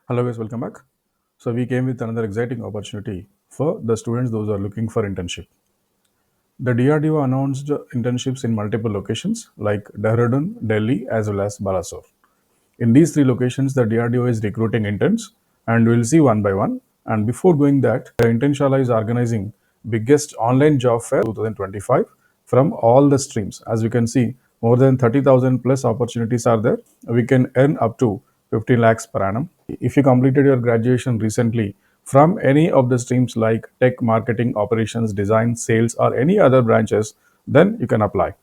Hello guys, welcome back. So we came with another exciting opportunity for the students those who are looking for internship. The DRDO announced internships in multiple locations like Dehradun, Delhi as well as Balasore. In these three locations, the DRDO is recruiting interns and we'll see one by one. And before going that, the Internshala is organizing biggest online job fair 2025 from all the streams. As we can see, more than 30,000 plus opportunities are there. We can earn up to 15 lakhs per annum. If you completed your graduation recently from any of the streams like tech, marketing, operations, design, sales, or any other branches, then you can apply.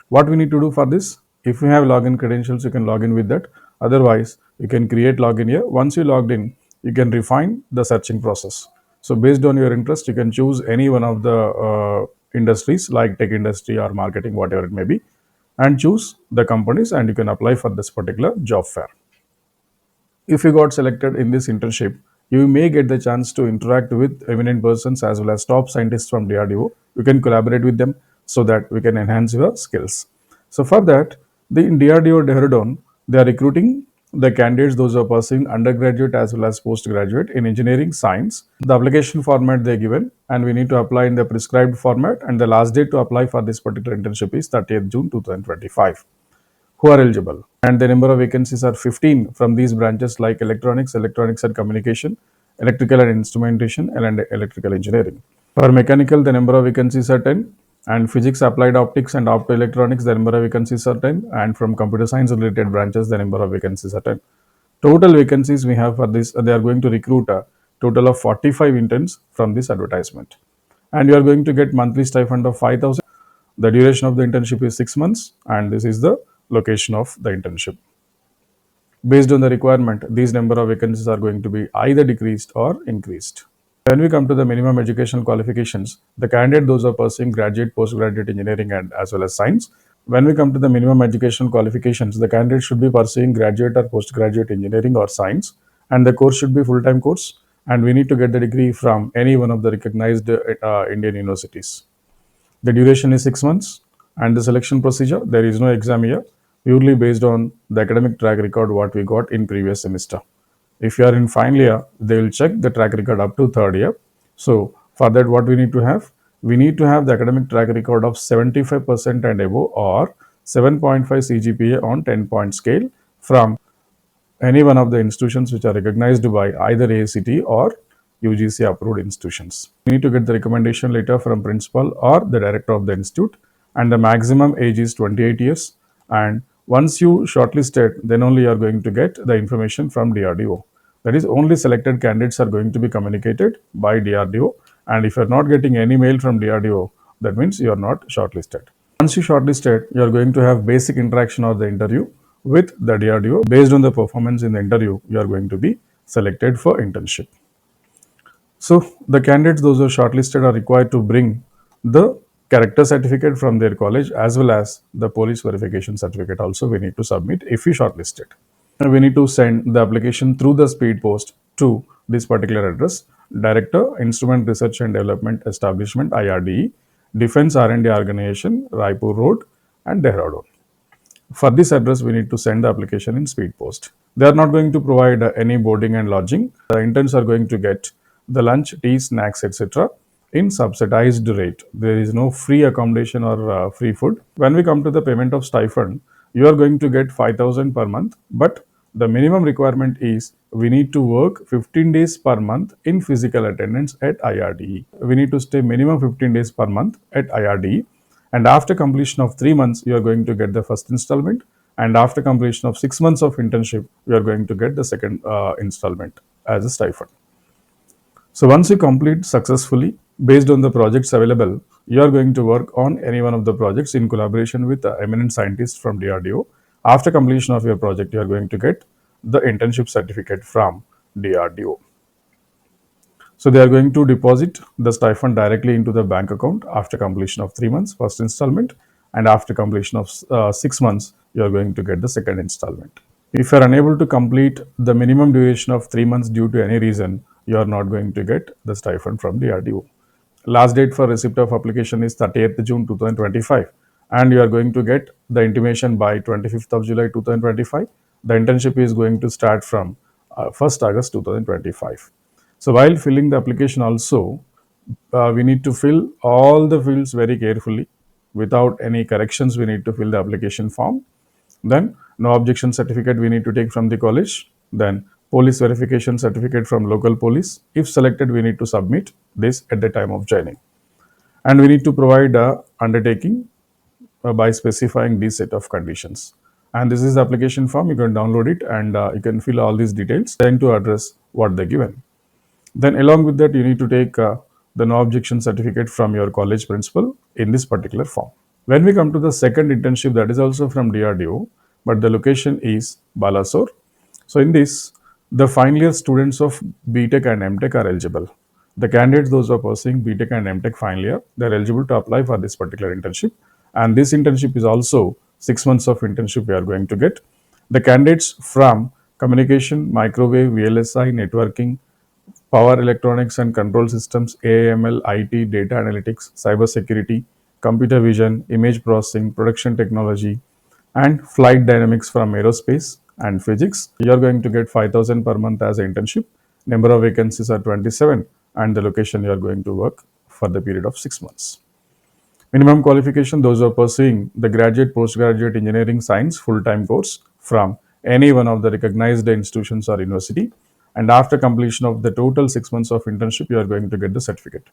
What we need to do for this? If you have login credentials, you can log in with that. Otherwise, you can create login here. Once you logged in, you can refine the searching process. So based on your interest, you can choose any one of the industries like tech industry or marketing, whatever it may be, and choose the companies and you can apply for this particular job fair. If you got selected in this internship, you may get the chance to interact with eminent persons as well as top scientists from DRDO. You can collaborate with them so that we can enhance your skills. So for that, the in DRDO Dehradun, they are recruiting the candidates those who are pursuing undergraduate as well as postgraduate in engineering science. The application format they are given and we need to apply in the prescribed format, and the last date to apply for this particular internship is 30th June 2025. Who are eligible, and the number of vacancies are 15 from these branches like electronics and communication, electrical and instrumentation, and electrical engineering. For mechanical, the number of vacancies are 10, and physics, applied optics, and optoelectronics, the number of vacancies are 10, and from computer science related branches, the number of vacancies are 10. Total vacancies we have for this, they are going to recruit a total of 45 interns from this advertisement. And you are going to get monthly stipend of 5,000. The duration of the internship is 6 months, and this is the location of the internship. Based on the requirement, these number of vacancies are going to be either decreased or increased. When we come to the minimum educational qualifications, the candidate those are pursuing graduate, postgraduate engineering and as well as science. When we come to the minimum educational qualifications, the candidate should be pursuing graduate or postgraduate engineering or science, and the course should be full-time course, and we need to get the degree from any one of the recognized Indian universities. The duration is 6 months, and the selection procedure, there is no exam here, purely based on the academic track record what we got in previous semester. If you are in final year, they will check the track record up to third year. So for that, what we need to have? We need to have the academic track record of 75% and above, or 7.5 CGPA on 10-point scale from any one of the institutions which are recognized by either ACT or UGC approved institutions. You need to get the recommendation letter from principal or the director of the institute, and the maximum age is 28 years. And once you shortlisted, then only you are going to get the information from DRDO. That is, only selected candidates are going to be communicated by DRDO. And if you are not getting any mail from DRDO, that means you are not shortlisted. Once you shortlisted, you are going to have basic interaction or the interview with the DRDO. Based on the performance in the interview, you are going to be selected for internship. So the candidates, those who are shortlisted, are required to bring the character certificate from their college as well as the police verification certificate also we need to submit if we shortlisted. And we need to send the application through the speed post to this particular address: Director, Instrument Research and Development Establishment, IRDE, Defense R&D Organization, Raipur Road, and Dehradun. For this address, we need to send the application in speed post. They are not going to provide any boarding and lodging. The interns are going to get the lunch, tea, snacks, etc. in subsidized rate. There is no free accommodation or free food. When we come to the payment of stipend, you are going to get 5,000 per month, but the minimum requirement is we need to work 15 days per month in physical attendance at IRDE. We need to stay minimum 15 days per month at IRDE, and after completion of 3 months, you are going to get the first installment, and after completion of 6 months of internship, you are going to get the second installment as a stipend. So once you complete successfully, based on the projects available, you are going to work on any one of the projects in collaboration with eminent scientists from DRDO. After completion of your project, you are going to get the internship certificate from DRDO. So they are going to deposit the stipend directly into the bank account after completion of 3 months, first installment, and after completion of 6 months, you are going to get the second installment. If you are unable to complete the minimum duration of 3 months due to any reason, you are not going to get the stipend from DRDO. Last date for receipt of application is 30th June 2025, and you are going to get the intimation by 25th of July 2025. The internship is going to start from 1st August 2025. So while filling the application also, we need to fill all the fields very carefully without any corrections. We need to fill the application form. Then no objection certificate we need to take from the college. Then police verification certificate from local police. If selected, we need to submit this at the time of joining. And we need to provide a undertaking by specifying this set of conditions. And this is the application form. You can download it and you can fill all these details trying to address what they given. Then along with that, you need to take the no objection certificate from your college principal in this particular form. When we come to the second internship, that is also from DRDO, but the location is Balasore. So in this, the final year students of BTech and MTech are eligible. The candidates, those who are pursuing BTech and MTech final year, they are eligible to apply for this particular internship. And this internship is also 6 months of internship we are going to get. The candidates from communication, microwave, VLSI, networking, power electronics and control systems, AML, IT, data analytics, cyber security, computer vision, image processing, production technology, and flight dynamics from aerospace and physics. You are going to get 5,000 per month as an internship. Number of vacancies are 27, and the location you are going to work for the period of 6 months. Minimum qualification, those who are pursuing the graduate, postgraduate engineering science full-time course from any one of the recognized institutions or university. And after completion of the total 6 months of internship, you are going to get the certificate.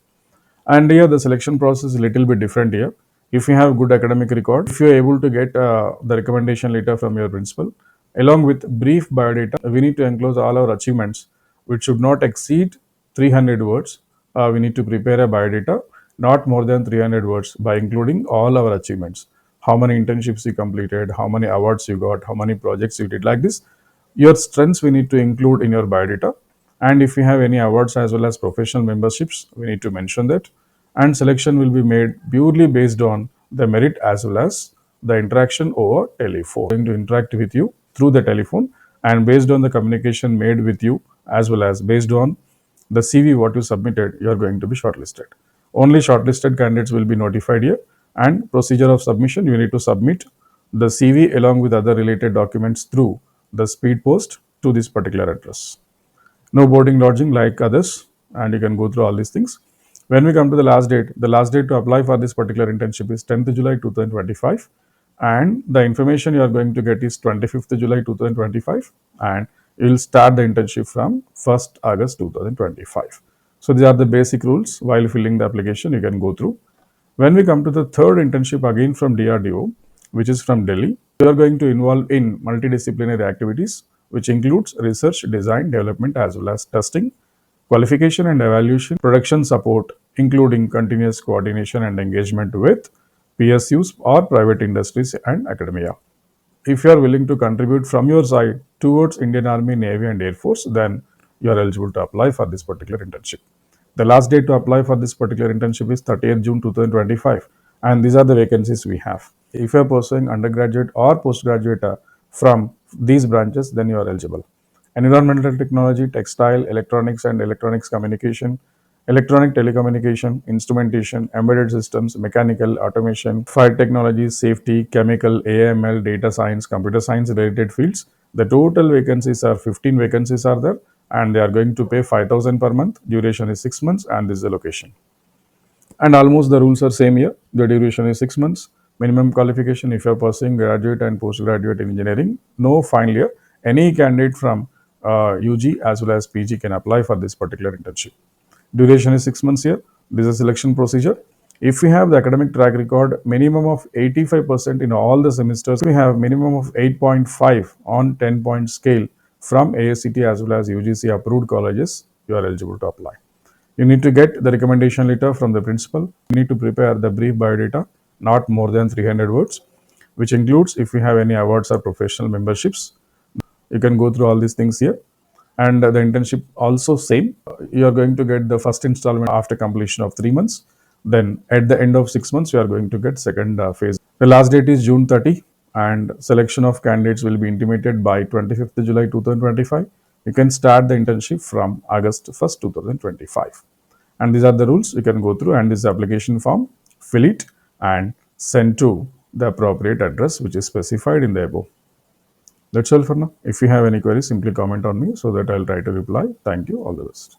And here the selection process is a little bit different here. If you have good academic record, if you are able to get the recommendation letter from your principal, along with brief biodata, we need to enclose all our achievements, which should not exceed 300 words. We need to prepare a biodata, not more than 300 words, by including all our achievements. How many internships you completed, how many awards you got, how many projects you did, like this. Your strengths we need to include in your biodata. And if you have any awards as well as professional memberships, we need to mention that. And selection will be made purely based on the merit as well as the interaction over telephone. Going to interact with you through the telephone, and based on the communication made with you as well as based on the CV what you submitted, you are going to be shortlisted. Only shortlisted candidates will be notified here. And procedure of submission, you need to submit the CV along with other related documents through the speed post to this particular address. No boarding lodging like others, and you can go through all these things. When we come to the last date to apply for this particular internship is 10th July 2025, and the information you are going to get is 25th July 2025, and you will start the internship from 1st August 2025. So these are the basic rules. While filling the application, you can go through. When we come to the third internship, again from DRDO, which is from Delhi, you are going to involve in multidisciplinary activities, which includes research, design, development, as well as testing, qualification and evaluation, production support, including continuous coordination and engagement with PSUs or private industries and academia. If you are willing to contribute from your side towards Indian Army, Navy, and Air Force, then you are eligible to apply for this particular internship. The last date to apply for this particular internship is 30th June 2025, and these are the vacancies we have. If you are pursuing undergraduate or postgraduate from these branches, then you are eligible. Environmental technology, textile, electronics and electronics communication, electronic telecommunication, instrumentation, embedded systems, mechanical, automation, fire technology, safety, chemical, AML, data science, computer science related fields. The total vacancies are 15 vacancies are there, and they are going to pay 5,000 per month. Duration is 6 months, and this is the location. And almost the rules are same here. The duration is 6 months. Minimum qualification, if you are pursuing graduate and postgraduate in engineering, no final year. Any candidate from UG as well as PG can apply for this particular internship. Duration is 6 months here. This is a selection procedure. If we have the academic track record, minimum of 85% in all the semesters, we have minimum of 8.5 on 10-point scale from ASCT as well as UGC approved colleges, you are eligible to apply. You need to get the recommendation letter from the principal. You need to prepare the brief biodata, not more than 300 words, which includes if you have any awards or professional memberships. You can go through all these things here. And the internship also same. You are going to get the first installment after completion of 3 months. Then at the end of 6 months, you are going to get second phase. The last date is June 30, and selection of candidates will be intimated by 25th July 2025. You can start the internship from August 1st, 2025. And these are the rules you can go through, and this application form, fill it and send to the appropriate address which is specified in the above. That's all for now. If you have any queries, simply comment on me so that I'll try to reply. Thank you. All the best.